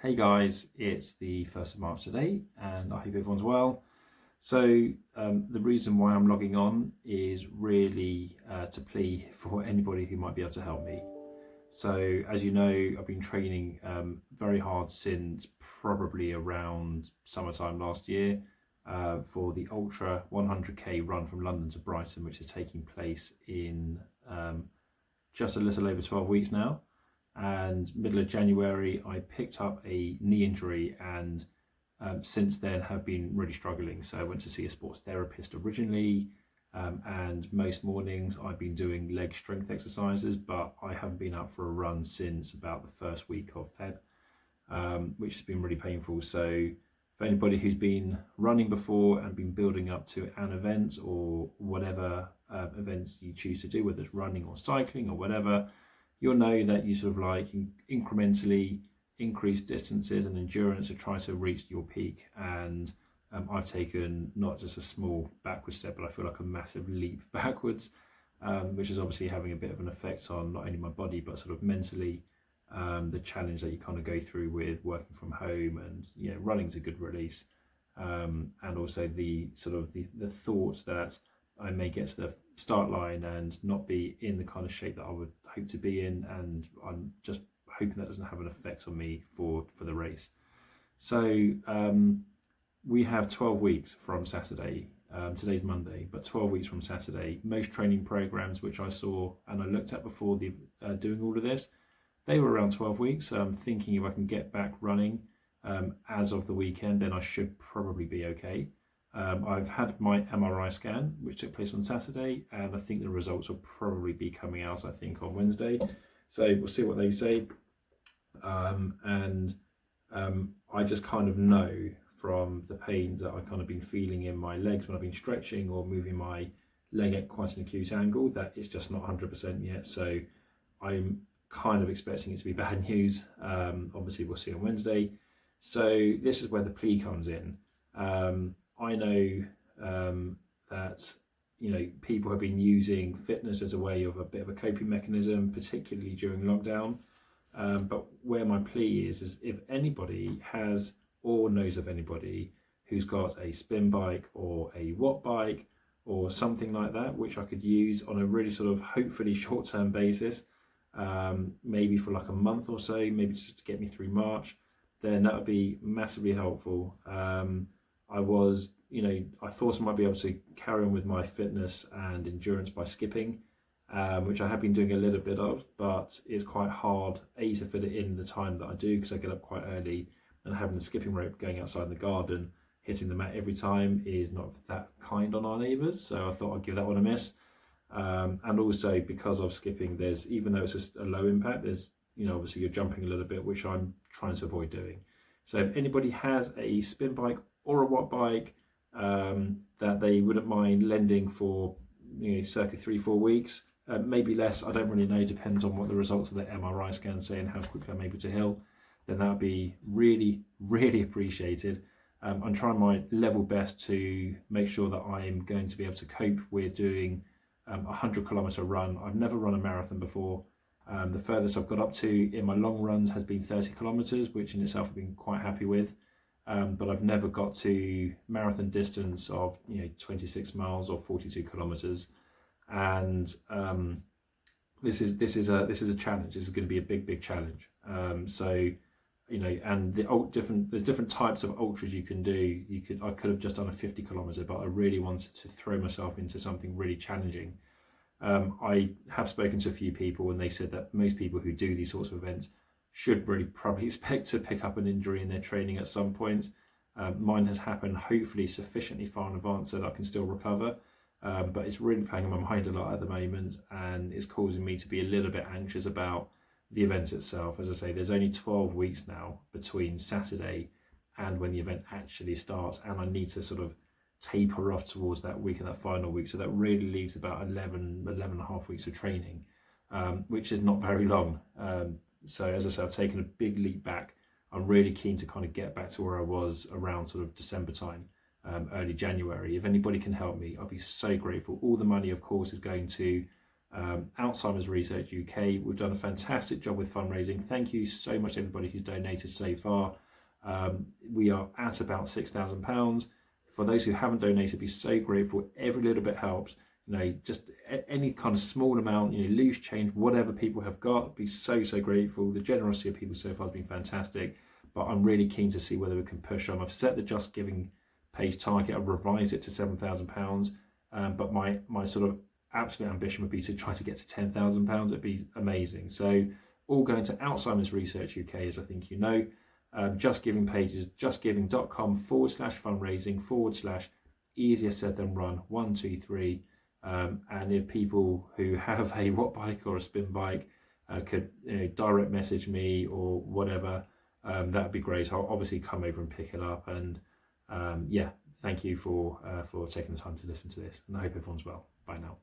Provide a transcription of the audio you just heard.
Hey guys, it's the 1st of March today and I hope everyone's well. So the reason why I'm logging on is really to plea for anybody who might be able to help me. So as you know, I've been training very hard since probably around summertime last year for the Ultra 100k run from London to Brighton, which is taking place in just a little over 12 weeks now. And middle of January I picked up a knee injury and since then have been really struggling. So I went to see a sports therapist originally, and most mornings I've been doing leg strength exercises, but I haven't been out for a run since about the first week of Feb, which has been really painful. So for anybody who's been running before and been building up to an event or whatever events you choose to do, whether it's running or cycling or whatever, you'll know that you sort of like incrementally increase distances and endurance to try to reach your peak. And I've taken not just a small backward step, but I feel like a massive leap backwards, which is obviously having a bit of an effect on not only my body, but sort of mentally, the challenge that you kind of go through with working from home. And running's a good release, and also the sort of the thought that I may get to the start line and not be in the kind of shape that I would hope to be in, and I'm just hoping that doesn't have an effect on me for the race. So we have 12 weeks from Saturday. Today's Monday, but 12 weeks from Saturday. Most training programs which I saw and I looked at before doing all of this, they were around 12 weeks. I'm thinking if I can get back running as of the weekend, then I should probably be okay. I've had my MRI scan, which took place on Saturday, and I think the results will probably be coming out, I think, on Wednesday. So we'll see what they say. I just kind of know from the pains that I've kind of been feeling in my legs when I've been stretching or moving my leg at quite an acute angle that it's just not 100% yet. So I'm kind of expecting it to be bad news. Obviously, we'll see on Wednesday. So this is where the plea comes in. I know that people have been using fitness as a way of a bit of a coping mechanism, particularly during lockdown. But where my plea is if anybody has or knows of anybody who's got a spin bike or a watt bike or something like that, which I could use on a really sort of hopefully short-term basis, maybe for like a month or so, maybe just to get me through March, then that would be massively helpful. I thought I might be able to carry on with my fitness and endurance by skipping, which I have been doing a little bit of, but it's quite hard, A, to fit it in the time that I do because I get up quite early, and having the skipping rope going outside in the garden, hitting the mat every time is not that kind on our neighbours, so I thought I'd give that one a miss. And also because of skipping, there's, even though it's just a low impact, there's, obviously you're jumping a little bit, which I'm trying to avoid doing. So if anybody has a spin bike or a watt bike that they wouldn't mind lending for circa 3-4 weeks, maybe less, I don't really know, depends on what the results of the MRI scan say and how quickly I'm able to hill, then that would be really, really appreciated. I'm trying my level best to make sure that I'm going to be able to cope with doing a 100-kilometer run. I've never run a marathon before. The furthest I've got up to in my long runs has been 30 kilometers, which in itself I've been quite happy with. But I've never got to marathon distance of 26 miles or 42 kilometers, and this is a challenge. This is going to be a big challenge. And there's different types of ultras you can do. I could have just done a 50 kilometer, but I really wanted to throw myself into something really challenging. I have spoken to a few people and they said that most people who do these sorts of events should really probably expect to pick up an injury in their training at some point. Mine has happened hopefully sufficiently far in advance so that I can still recover, but it's really playing on my mind a lot at the moment, and it's causing me to be a little bit anxious about the event itself. As I say, there's only 12 weeks now between Saturday and when the event actually starts, and I need to sort of taper off towards that week and that final week, so that really leaves about 11 and a half weeks of training, which is not very long. So as I say, I've taken a big leap back. I'm really keen to kind of get back to where I was around sort of December time, early January. If anybody can help me, I'll be so grateful. All the money, of course, is going to Alzheimer's Research UK. We've done a fantastic job with fundraising. Thank you so much everybody who's donated so far. We are at about £6,000. For those who haven't donated, be so grateful. Every little bit helps. Just any kind of small amount, loose change, whatever people have got, be so grateful. The generosity of people so far has been fantastic, but I'm really keen to see whether we can push on. I've set the Just Giving page target. I've revised it to £7,000, but my sort of absolute ambition would be to try to get to £10,000. It'd be amazing. So all going to Alzheimer's Research UK, as I think you know. Just Giving pages, justgiving.com/fundraising/ easier said than run 123. And if people who have a watt bike or a spin bike could direct message me or whatever, that'd be great. I'll obviously come over and pick it up. And yeah, thank you for taking the time to listen to this, and I hope everyone's well. Bye now.